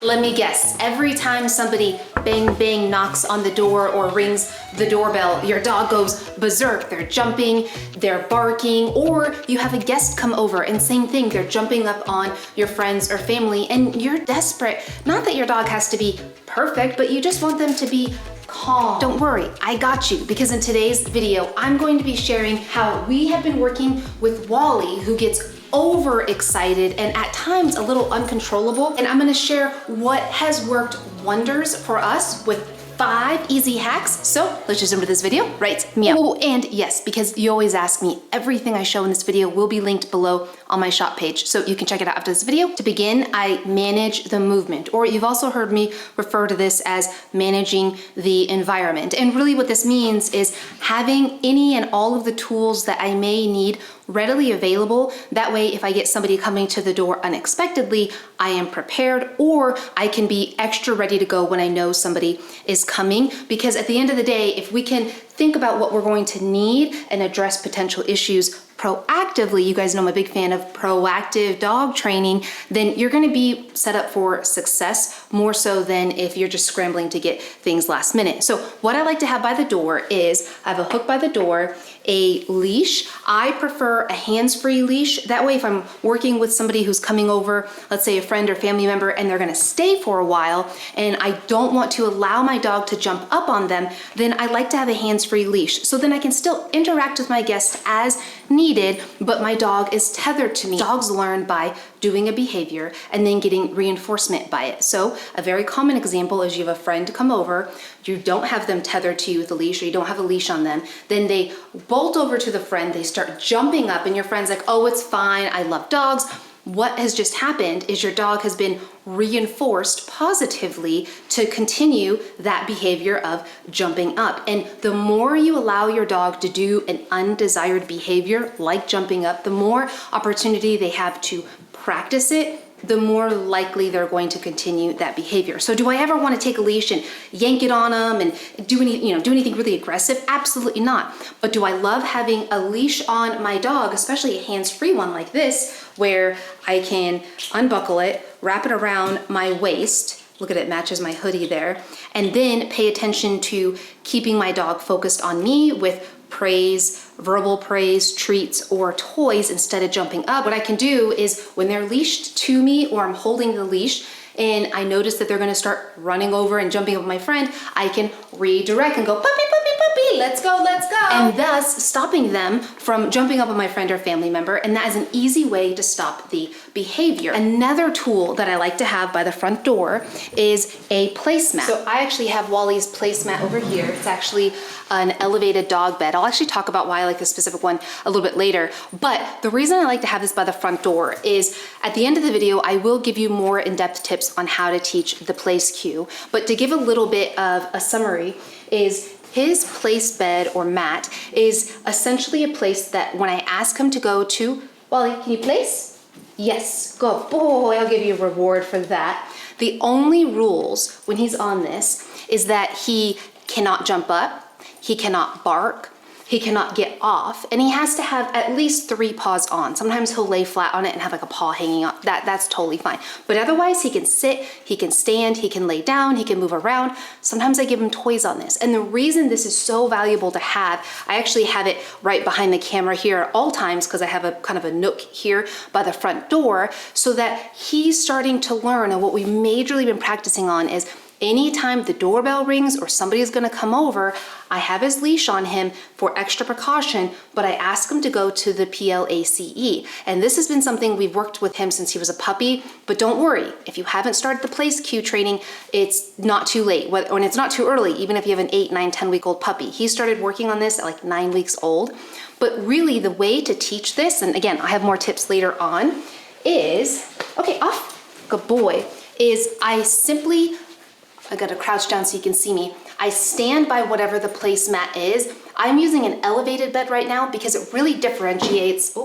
Let me guess, every time somebody bang bang knocks on the door or rings the doorbell, your dog goes berserk. They're jumping, they're barking, or you have a guest come over and same thing, they're jumping up on your friends or family and you're desperate. Not that your dog has to be perfect, but you just want them to be calm. Don't worry, I got you, because in today's video, I'm going to be sharing how we have been working with Wally, who gets overexcited and at times a little uncontrollable. And I'm gonna share what has worked wonders for us with 5 easy hacks. So let's just jump into this video right meow. Oh, and yes, because you always ask me, everything I show in this video will be linked below on my shop page, so you can check it out after this video. To begin, I manage the movement, or you've also heard me refer to this as managing the environment. And really what this means is having any and all of the tools that I may need readily available. That way, if I get somebody coming to the door unexpectedly, I am prepared, or I can be extra ready to go when I know somebody is coming. Because at the end of the day, if we can think about what we're going to need and address potential issues proactively, you guys know I'm a big fan of proactive dog training, then you're gonna be set up for success more so than if you're just scrambling to get things last minute. So what I like to have by the door is I have a hook by the door, a leash. I prefer a hands-free leash. That way, if I'm working with somebody who's coming over, let's say a friend or family member, and they're gonna stay for a while, and I don't want to allow my dog to jump up on them, then I like to have a hands-free leash. So then I can still interact with my guests as needed, but my dog is tethered to me. Dogs learn by doing a behavior and then getting reinforcement by it. So a very common example is you have a friend come over, you don't have them tethered to you with a leash, or you don't have a leash on them, then they bolt over to the friend, they start jumping up, and your friend's like, oh, it's fine, I love dogs. What has just happened is your dog has been reinforced positively to continue that behavior of jumping up. And the more you allow your dog to do an undesired behavior like jumping up, the more opportunity they have to practice it, the more likely they're going to continue that behavior. So do I ever want to take a leash and yank it on them and do anything really aggressive? Absolutely not. But do I love having a leash on my dog, especially a hands-free one like this, where I can unbuckle it, wrap it around my waist, look at it, matches my hoodie there, and then pay attention to keeping my dog focused on me with praise, verbal praise, treats, or toys instead of jumping up. What I can do is when they're leashed to me or I'm holding the leash and I notice that they're gonna start running over and jumping up my friend, I can redirect and go, puppy, puppy, puppy, let's go, let's go. And thus stopping them from jumping up on my friend or family member. And that is an easy way to stop the behavior. Another tool that I like to have by the front door is a placemat. So I actually have Wally's placemat over here. It's actually an elevated dog bed. I'll actually talk about why I like this specific one a little bit later. But the reason I like to have this by the front door is at the end of the video, I will give you more in-depth tips on how to teach the place cue. But to give a little bit of a summary is his place bed or mat is essentially a place that when I ask him to go to, Wally, can you place? Yes, good boy, I'll give you a reward for that. The only rules when he's on this is that he cannot jump up, he cannot bark, he cannot get off, and he has to have at least 3 paws on. Sometimes he'll lay flat on it and have like a paw hanging on. That's totally fine. But otherwise, he can sit, he can stand, he can lay down, he can move around. Sometimes I give him toys on this. And the reason this is so valuable to have, I actually have it right behind the camera here at all times because I have a kind of a nook here by the front door so that he's starting to learn. And what we've majorly been practicing on is anytime the doorbell rings or somebody's gonna come over, I have his leash on him for extra precaution, but I ask him to go to the PLACE. And this has been something we've worked with him since he was a puppy, but don't worry, if you haven't started the place cue training, it's not too late, and it's not too early, even if you have an 8, 9, 10-week-old puppy. He started working on this at like 9 weeks old. But really the way to teach this, and again, I have more tips later on, is, okay, off, good boy, is I gotta crouch down so you can see me. I stand by whatever the placemat is. I'm using an elevated bed right now because it really differentiates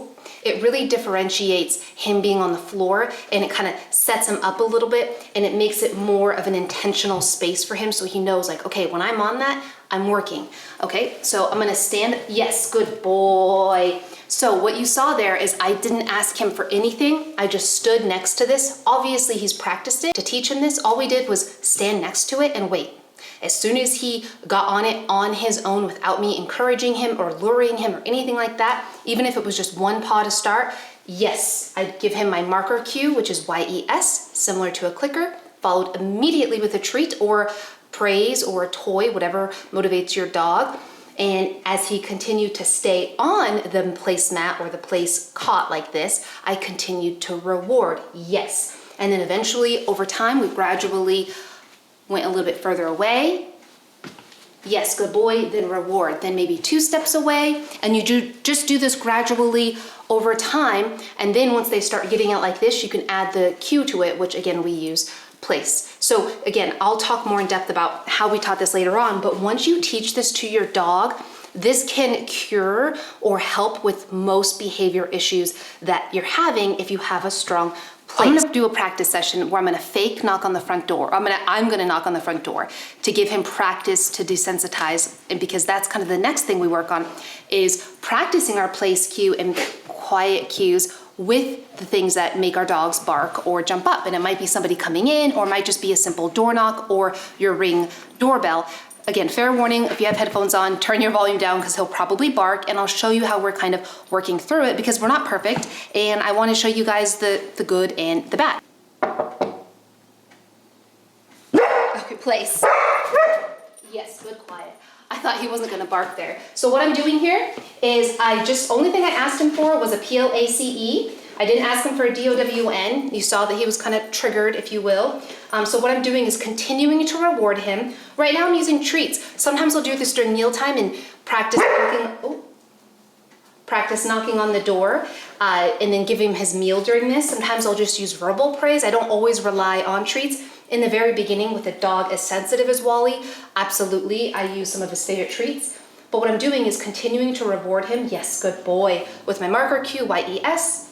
it really differentiates him being on the floor, and it kind of sets him up a little bit, and it makes it more of an intentional space for him, so he knows like, okay, when I'm on that, I'm working. Okay, so I'm gonna stand. Yes, good boy. So what you saw there is I didn't ask him for anything. I just stood next to this. Obviously he's practiced it. To teach him this, all we did was stand next to it and wait. As soon as he got on it on his own without me encouraging him or luring him or anything like that, even if it was just one paw to start, yes, I'd give him my marker cue, which is YES, similar to a clicker, followed immediately with a treat or praise or a toy, whatever motivates your dog. And as he continued to stay on the placemat or the place caught like this, I continued to reward, yes. And then eventually over time, we gradually went a little bit further away. Yes, good boy, then reward, then maybe 2 steps away. And you just do this gradually over time. And then once they start getting it like this, you can add the cue to it, which again, we use place. So again, I'll talk more in depth about how we taught this later on, but once you teach this to your dog, this can cure or help with most behavior issues that you're having if you have a strong place. I'm gonna do a practice session where I'm gonna fake knock on the front door. I'm gonna knock on the front door to give him practice to desensitize, and because that's kind of the next thing we work on is practicing our place cue and quiet cues with the things that make our dogs bark or jump up. And it might be somebody coming in, or it might just be a simple door knock or your Ring doorbell. Again, fair warning, if you have headphones on, turn your volume down because he'll probably bark, and I'll show you how we're kind of working through it because we're not perfect, and I want to show you guys the good and the bad. Okay, place. Yes, good, quiet. I thought he wasn't gonna bark there. So what I'm doing here is only thing I asked him for was a PLACE. I didn't ask him for a DOWN. You saw that he was kind of triggered, if you will. So what I'm doing is continuing to reward him. Right now I'm using treats. Sometimes I'll do this during mealtime and practice knocking on the door and then give him his meal during this. Sometimes I'll just use verbal praise. I don't always rely on treats. In the very beginning with a dog as sensitive as Wally, absolutely, I use some of his favorite treats. But what I'm doing is continuing to reward him. Yes, good boy. With my marker cue, YES.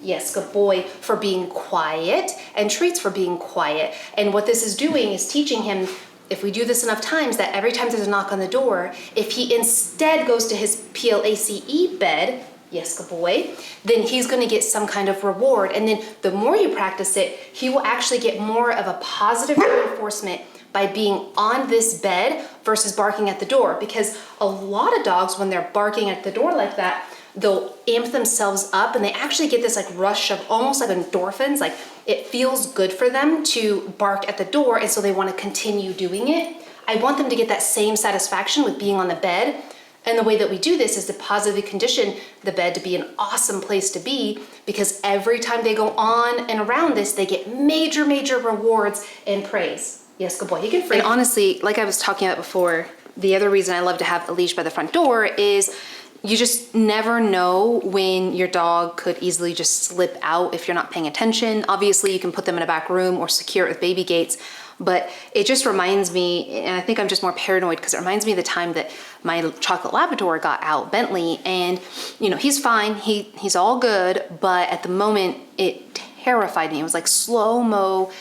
Yes, good boy, for being quiet, and treats for being quiet. And what this is doing is teaching him, if we do this enough times, that every time there's a knock on the door, if he instead goes to his PLACE bed, yes, good boy, then he's gonna get some kind of reward. And then the more you practice it, he will actually get more of a positive reinforcement by being on this bed versus barking at the door. Because a lot of dogs, when they're barking at the door like that, they'll amp themselves up and they actually get this like rush of almost like endorphins. Like it feels good for them to bark at the door, and so they wanna continue doing it. I want them to get that same satisfaction with being on the bed. And the way that we do this is to positively condition the bed to be an awesome place to be, because every time they go on and around this, they get major, major rewards and praise. Yes, good boy, you can free. And honestly, like I was talking about before, the other reason I love to have a leash by the front door is you just never know when your dog could easily just slip out if you're not paying attention. Obviously, you can put them in a back room or secure it with baby gates. But it just reminds me, and I think I'm just more paranoid because it reminds me of the time that my chocolate Labrador got out, Bentley, and you know, he's fine, he's all good, but at the moment it terrified me. It was like slow-mo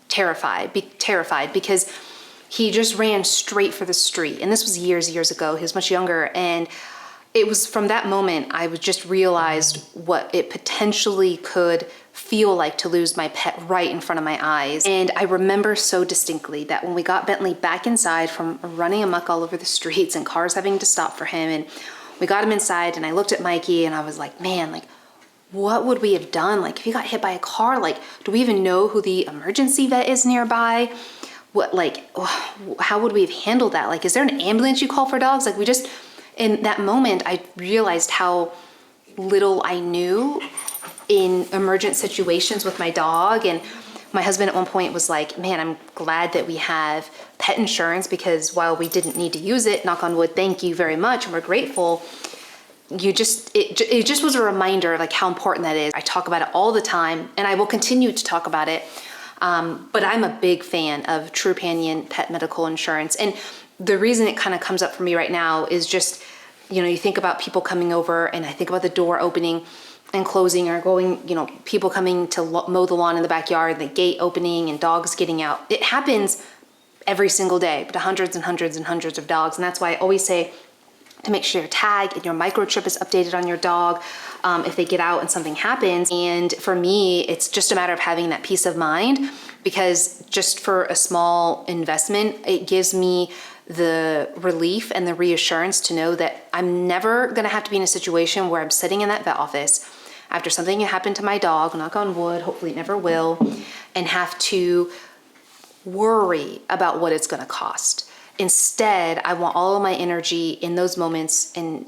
terrified because he just ran straight for the street. And this was years ago. He was much younger, and it was from that moment I was just realized what it potentially could feel like to lose my pet right in front of my eyes. And I remember so distinctly that when we got Bentley back inside from running amok all over the streets and cars having to stop for him, and we got him inside, and I looked at Mikey and I was like, man, like, what would we have done? Like, if he got hit by a car, like, do we even know who the emergency vet is nearby? What, like, how would we have handled that? Like, is there an ambulance you call for dogs? Like, in that moment, I realized how little I knew in emergent situations with my dog. And my husband at one point was like, man, I'm glad that we have pet insurance, because while we didn't need to use it, knock on wood, thank you very much, and we're grateful, it just was a reminder of like how important that is. I talk about it all the time, and I will continue to talk about it. But I'm a big fan of Trupanion pet medical insurance. And the reason it kind of comes up for me right now is just, you know, you think about people coming over, and I think about the door opening and closing, or going, you know, people coming to mow the lawn in the backyard, the gate opening and dogs getting out. It happens every single day, but hundreds and hundreds and hundreds of dogs. And that's why I always say to make sure your tag and your microchip is updated on your dog if they get out and something happens. And for me, it's just a matter of having that peace of mind, because just for a small investment, it gives me the relief and the reassurance to know that I'm never gonna have to be in a situation where I'm sitting in that vet office after something happened to my dog, knock on wood, hopefully it never will, and have to worry about what it's gonna cost. Instead, I want all of my energy in those moments and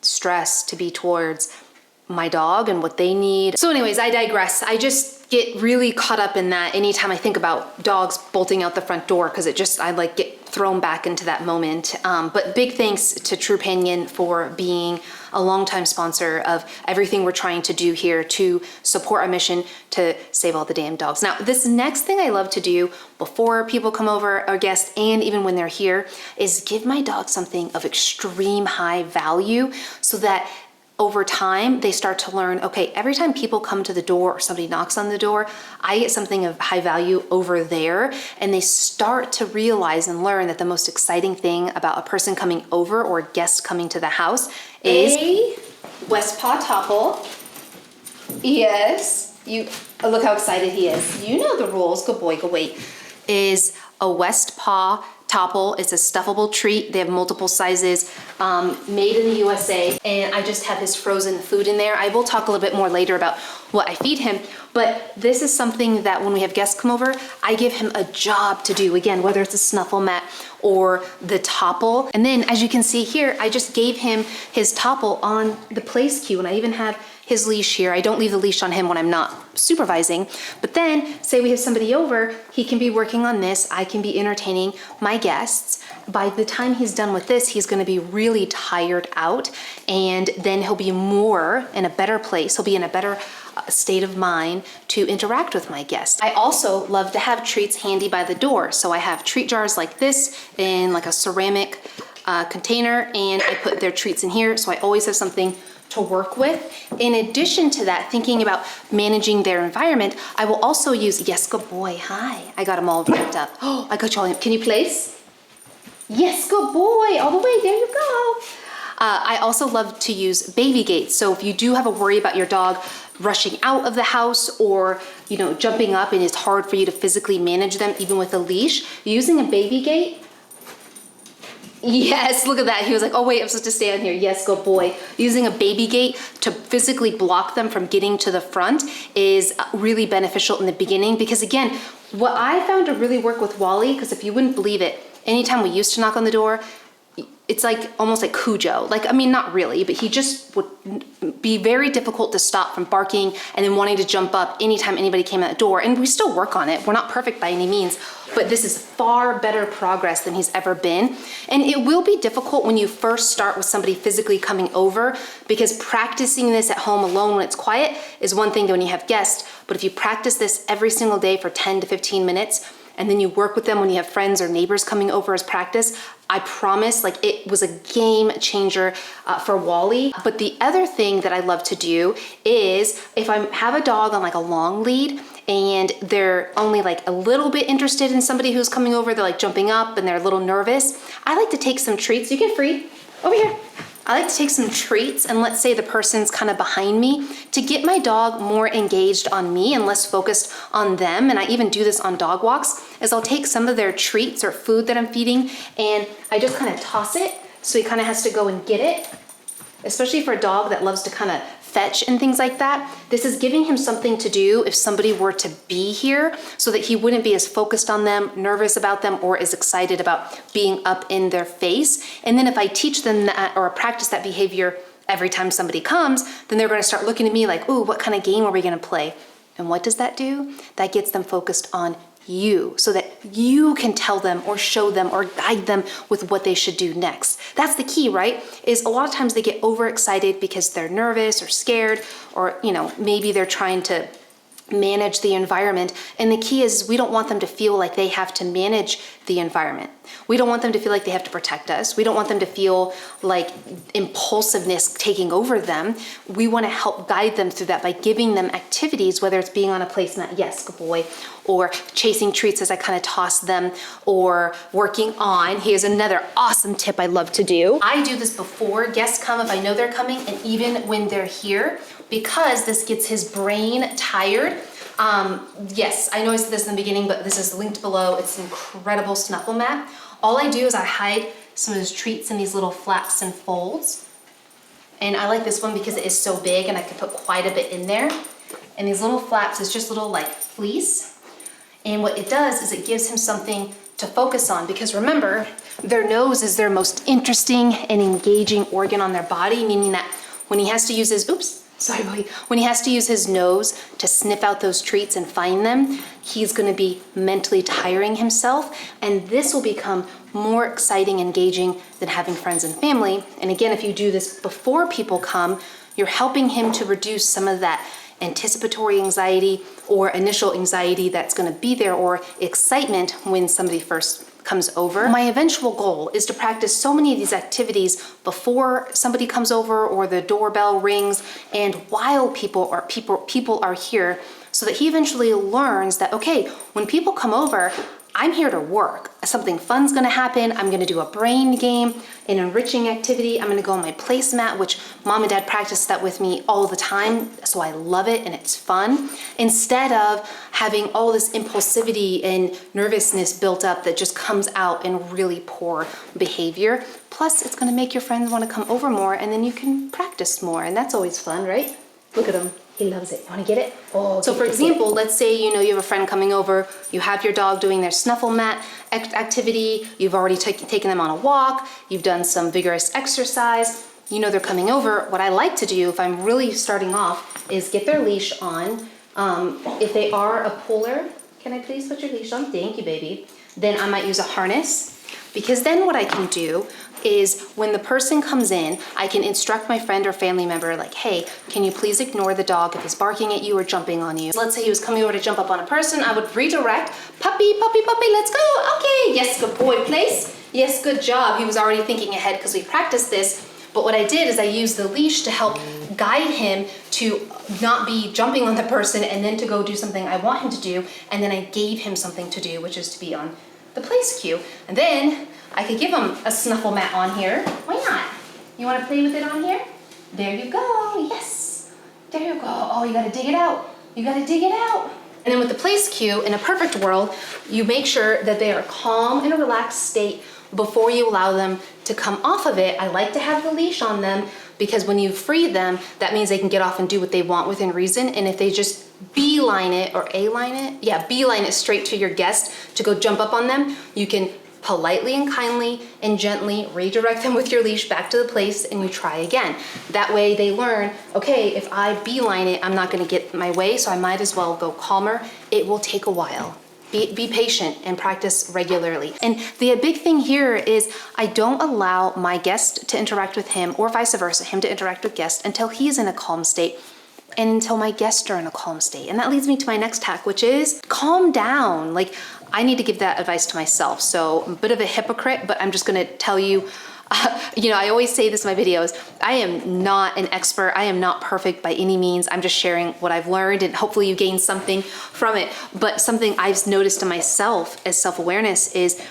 stress to be towards my dog and what they need. So anyways, I digress. I just get really caught up in that anytime I think about dogs bolting out the front door, because I like get thrown back into that moment. But big thanks to Trupanion for being a longtime sponsor of everything we're trying to do here to support our mission to save all the damn dogs. Now, this next thing I love to do before people come over or guests, and even when they're here, is give my dog something of extreme high value, so that over time, they start to learn, okay, every time people come to the door or somebody knocks on the door, I get something of high value over there. And they start to realize and learn that the most exciting thing about a person coming over or a guest coming to the house is a West Paw Topple. Yes, look how excited he is. You know the rules, good boy, go wait. Is a West Paw Topple. It's a stuffable treat. They have multiple sizes, made in the USA, and I just have his frozen food in there. I will talk a little bit more later about what I feed him, but this is something that when we have guests come over, I give him a job to do. Again, whether it's a snuffle mat or the Topple. And then as you can see here, I just gave him his Topple on the place cue, and I even have his leash here. I don't leave the leash on him when I'm not supervising, but then say we have somebody over, he can be working on this, I can be entertaining my guests. By the time he's done with this, he's gonna be really tired out, and then he'll be more in a better place. He'll be in a better state of mind to interact with my guests. I also love to have treats handy by the door. So I have treat jars like this in like a ceramic container, and I put their treats in here. So I always have something to work with. In addition to that, thinking about managing their environment, I will also use, yes, good boy, hi. I got them all wrapped up. Oh, I got you all, can you place? Yes, good boy, all the way, there you go. I also love to use baby gates. So if you do have a worry about your dog rushing out of the house, or jumping up and it's hard for you to physically manage them even with a leash, using a baby gate. Yes, look at that. He was like, oh wait, I'm supposed to stay on here. Yes, good boy. Using a baby gate to physically block them from getting to the front is really beneficial in the beginning, because again, what I found to really work with Wally, because if you wouldn't believe it, anytime we used to knock on the door, it's like almost like Cujo. Like, I mean, not really, but he just would be very difficult to stop from barking and then wanting to jump up anytime anybody came at the door. And we still work on it. We're not perfect by any means, but this is far better progress than he's ever been. And it will be difficult when you first start with somebody physically coming over, because practicing this at home alone when it's quiet is one thing when you have guests. But if you practice this every single day for 10 to 15 minutes, and then you work with them when you have friends or neighbors coming over as practice, I promise, like, it was a game changer for Wally. But the other thing that I love to do is if I have a dog on like a long lead and they're only like a little bit interested in somebody who's coming over, they're like jumping up and they're a little nervous, I like to take some treats. You get free, over here. I like to take some treats, and let's say the person's kind of behind me, to get my dog more engaged on me and less focused on them. And I even do this on dog walks, is I'll take some of their treats or food that I'm feeding and I just kind of toss it, so he kind of has to go and get it, especially for a dog that loves to kind of fetch and things like that. This is giving him something to do if somebody were to be here, so that he wouldn't be as focused on them, nervous about them, or as excited about being up in their face. And then if I teach them that or practice that behavior every time somebody comes, then they're going to start looking at me like, ooh, what kind of game are we going to play? And what does that do? That gets them focused on you, so that you can tell them or show them or guide them with what they should do next. That's the key, right? Is a lot of times they get overexcited because they're nervous or scared, or maybe they're trying to manage the environment. And the key is we don't want them to feel like they have to manage the environment. We don't want them to feel like they have to protect us. We don't want them to feel like impulsiveness taking over them. We want to help guide them through that by giving them activities, whether it's being on a placemat, yes, good boy, or chasing treats as I kind of toss them, or working on. Here's another awesome tip I love to do. I do this before guests come if I know they're coming, and even when they're here, because this gets his brain tired. Yes, I know I said this in the beginning, but this is linked below. It's an incredible snuffle mat. All I do is I hide some of his treats in these little flaps and folds. And I like this one because it is so big and I can put quite a bit in there. And these little flaps is just little like fleece. And what it does is it gives him something to focus on, because remember, their nose is their most interesting and engaging organ on their body, meaning that when he has to use his, when he has to use his nose to sniff out those treats and find them, he's gonna be mentally tiring himself. And this will become more exciting, engaging than having friends and family. And again, if you do this before people come, you're helping him to reduce some of that anticipatory anxiety or initial anxiety that's gonna be there, or excitement when somebody first comes over. My eventual goal is to practice so many of these activities before somebody comes over or the doorbell rings, and while people are here, so that he eventually learns that, okay, when people come over, I'm here to work. Something fun's gonna happen. I'm gonna do a brain game, an enriching activity. I'm gonna go on my placemat, which mom and dad practice that with me all the time, so I love it and it's fun. Instead of having all this impulsivity and nervousness built up that just comes out in really poor behavior. Plus, it's gonna make your friends wanna come over more, and then you can practice more, and that's always fun, right? Look at him. He loves it. You wanna get it? Oh, so for example, let's say you have a friend coming over, you have your dog doing their snuffle mat activity, you've already taken them on a walk, you've done some vigorous exercise, they're coming over. What I like to do if I'm really starting off is get their leash on. If they are a puller, can I please put your leash on? Thank you, baby. Then I might use a harness, because then what I can do is when the person comes in, I can instruct my friend or family member like, hey, can you please ignore the dog if he's barking at you or jumping on you? Let's say he was coming over to jump up on a person, I would redirect, puppy, puppy, puppy, let's go, okay, yes, good boy, place, yes, good job. He was already thinking ahead because we practiced this, but what I did is I used the leash to help guide him to not be jumping on the person and then to go do something I want him to do, and then I gave him something to do, which is to be on the place cue. And then I could give him a snuffle mat on here. Why not? You want to play with it on here? There you go. Yes. There you go. Oh, you got to dig it out. You got to dig it out. And then with the place cue, in a perfect world, you make sure that they are calm in a relaxed state before you allow them to come off of it. I like to have the leash on them because when you free them, that means they can get off and do what they want within reason. And if they just beeline it or A-line it, yeah, beeline it straight to your guest to go jump up on them, you can politely and kindly and gently redirect them with your leash back to the place, and you try again. That way they learn, okay, if I beeline it, I'm not gonna get my way, so I might as well go calmer. It will take a while. Be patient and practice regularly. And the big thing here is I don't allow my guest to interact with him, or vice versa, him to interact with guests until he's in a calm state and until my guests are in a calm state. And that leads me to my next hack, which is calm down. Like, I need to give that advice to myself. So I'm a bit of a hypocrite, but I'm just gonna tell you, I always say this in my videos, I am not an expert. I am not perfect by any means. I'm just sharing what I've learned, and hopefully you gain something from it. But something I've noticed in myself as self-awareness is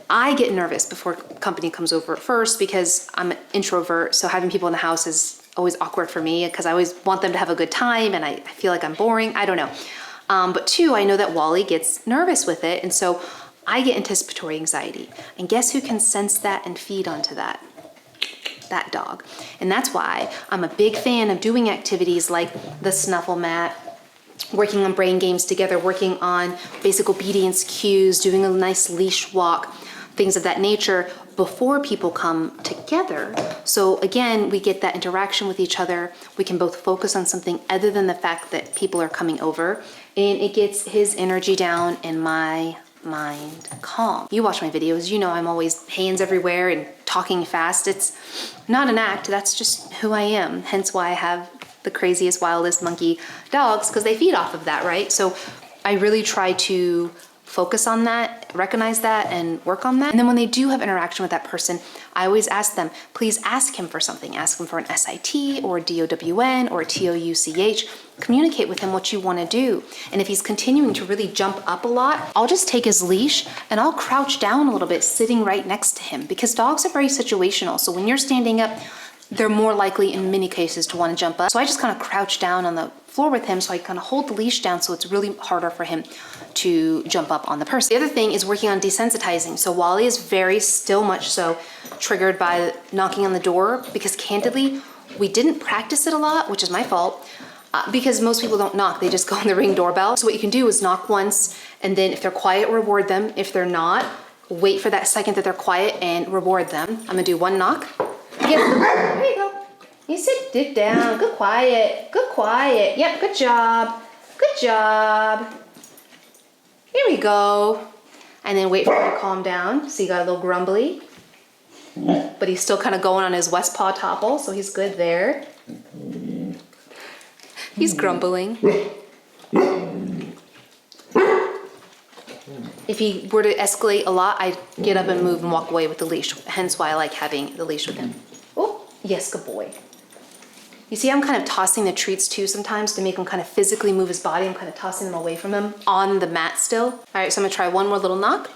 I get nervous before company comes over first because I'm an introvert. So having people in the house is always awkward for me because I always want them to have a good time and I feel like I'm boring. I don't know. But two, I know that Wally gets nervous with it. And so I get anticipatory anxiety. And guess who can sense that and feed onto that? That dog. And that's why I'm a big fan of doing activities like the snuffle mat, working on brain games together, working on basic obedience cues, doing a nice leash walk, things of that nature before people come together. So again, we get that interaction with each other. We can both focus on something other than the fact that people are coming over, and it gets his energy down and my mind calm. You watch my videos, you know I'm always hands everywhere and talking fast. It's not an act, that's just who I am. Hence why I have the craziest, wildest monkey dogs because they feed off of that, right? So I really try to focus on that, recognize that, and work on that. And then when they do have interaction with that person, I always ask them, please ask him for something. Ask him for an SIT or a DOWN or a TOUCH. Communicate with him what you want to do. And if he's continuing to really jump up a lot, I'll just take his leash and I'll crouch down a little bit, sitting right next to him, because dogs are very situational. So when you're standing up, they're more likely in many cases to want to jump up. So I just kind of crouch down on the floor with him, so I kind of hold the leash down so it's really harder for him to jump up on the person. The other thing is working on desensitizing. So Wally is very still much so triggered by knocking on the door, because candidly, we didn't practice it a lot, which is my fault, because most people don't knock, they just go on the Ring doorbell. So what you can do is knock once, and then if they're quiet, reward them. If they're not, wait for that second that they're quiet and reward them. I'm gonna do one knock. Yes, there you go. You sit down, good quiet, good quiet. Yep, good job, good job. Here we go. And then wait for him to calm down. So you got a little grumbly, but he's still kind of going on his West Paw topple, so he's good there. He's grumbling. If he were to escalate a lot, I'd get up and move and walk away with the leash. Hence why I like having the leash with him. Oh, yes, good boy. You see, I'm kind of tossing the treats too sometimes to make him kind of physically move his body. I'm kind of tossing them away from him on the mat still. All right, so I'm gonna try one more little knock.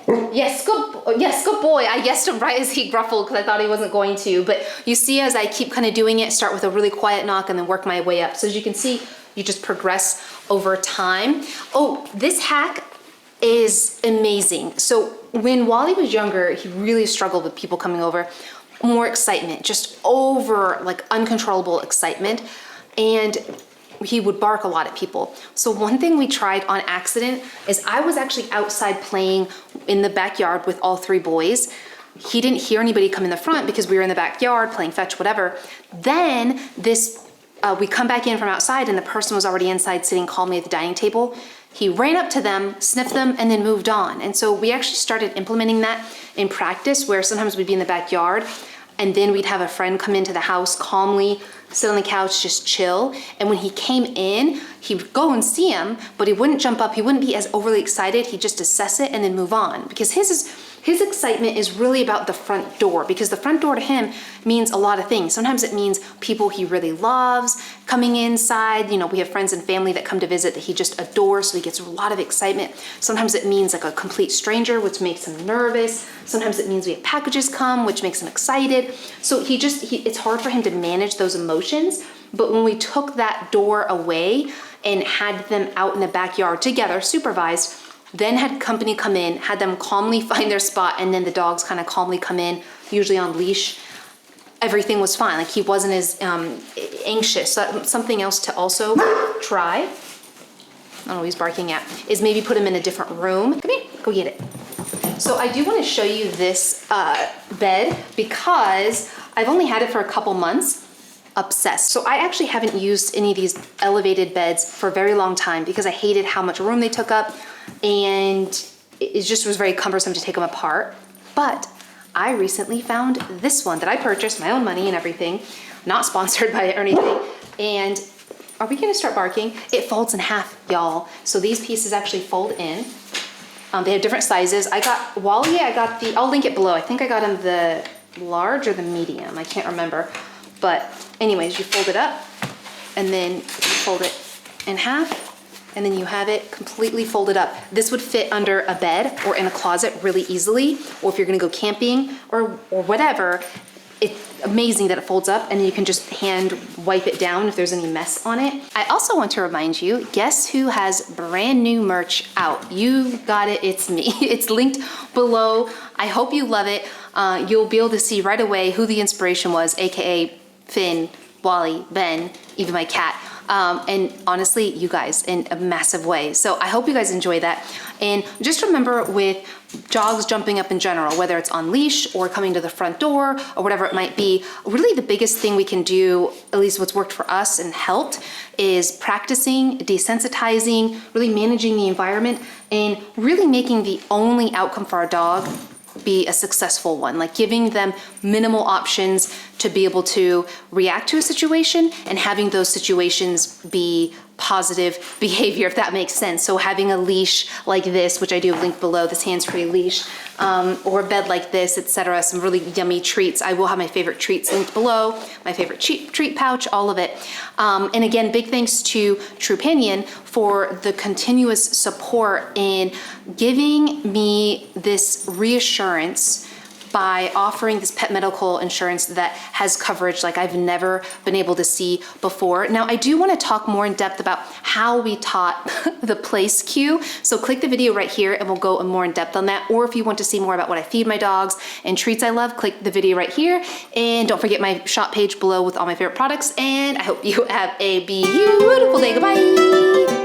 Yes, good boy. I guessed him right as he gruffled because I thought he wasn't going to. But you see, as I keep kind of doing it, start with a really quiet knock and then work my way up. So as you can see, you just progress over time. Oh, this hack is amazing. So when Wally was younger, he really struggled with people coming over. More excitement, just over like uncontrollable excitement. And he would bark a lot at people. So one thing we tried on accident is I was actually outside playing in the backyard with all three boys. He didn't hear anybody come in the front because we were in the backyard playing fetch, whatever. Then we come back in from outside and the person was already inside sitting calmly at the dining table. He ran up to them, sniffed them, and then moved on. And so we actually started implementing that in practice, where sometimes we'd be in the backyard and then we'd have a friend come into the house calmly, sit on the couch, just chill. And when he came in, he would go and see him, but he wouldn't jump up. He wouldn't be as overly excited. He'd just assess it and then move on, because his excitement is really about the front door, because the front door to him means a lot of things. Sometimes it means people he really loves coming inside. You know, we have friends and family that come to visit that he just adores, so he gets a lot of excitement. Sometimes it means like a complete stranger, which makes him nervous. Sometimes it means we have packages come, which makes him excited. So it's hard for him to manage those emotions. But when we took that door away and had them out in the backyard together, supervised, then had company come in, had them calmly find their spot, and then the dogs kind of calmly come in, usually on leash, everything was fine. Like he wasn't as anxious. So that's something else to also try, I don't know what he's barking at, is maybe put him in a different room. Come here, go get it. So I do want to show you this bed because I've only had it for a couple months. Obsessed. So I actually haven't used any of these elevated beds for a very long time because I hated how much room they took up, and it just was very cumbersome to take them apart. But I recently found this one that I purchased, my own money and everything, not sponsored by it or anything. And are we gonna start barking? It folds in half, y'all. So these pieces actually fold in. They have different sizes. I got Wally, I'll link it below. I think I got him the large or the medium, I can't remember. But anyways, you fold it up and then you fold it in half, and then you have it completely folded up. This would fit under a bed or in a closet really easily, or if you're gonna go camping or whatever. It's amazing that it folds up, and you can just hand wipe it down if there's any mess on it. I also want to remind you, guess who has brand new merch out? You got it, it's me. It's linked below. I hope you love it. You'll be able to see right away who the inspiration was, AKA Finn, Wally, Ben, even my cat. And honestly, you guys, in a massive way. So I hope you guys enjoy that. And just remember, with dogs jumping up in general, whether it's on leash or coming to the front door or whatever it might be, really the biggest thing we can do, at least what's worked for us and helped, is practicing, desensitizing, really managing the environment, and really making the only outcome for our dog be a successful one, like giving them minimal options to be able to react to a situation and having those situations be positive behavior, if that makes sense. So having a leash like this, which I do link below, this hands-free leash, or a bed like this, etc. Some really yummy treats. I will have my favorite treats linked below, my favorite treat pouch, all of it. And again, big thanks to Trupanion for the continuous support in giving me this reassurance by offering this pet medical insurance that has coverage like I've never been able to see before. Now, I do want to talk more in depth about how we taught the place cue. So click the video right here and we'll go more in depth on that. Or if you want to see more about what I feed my dogs and treats I love, click the video right here. And don't forget my shop page below with all my favorite products. And I hope you have a beautiful day. Goodbye.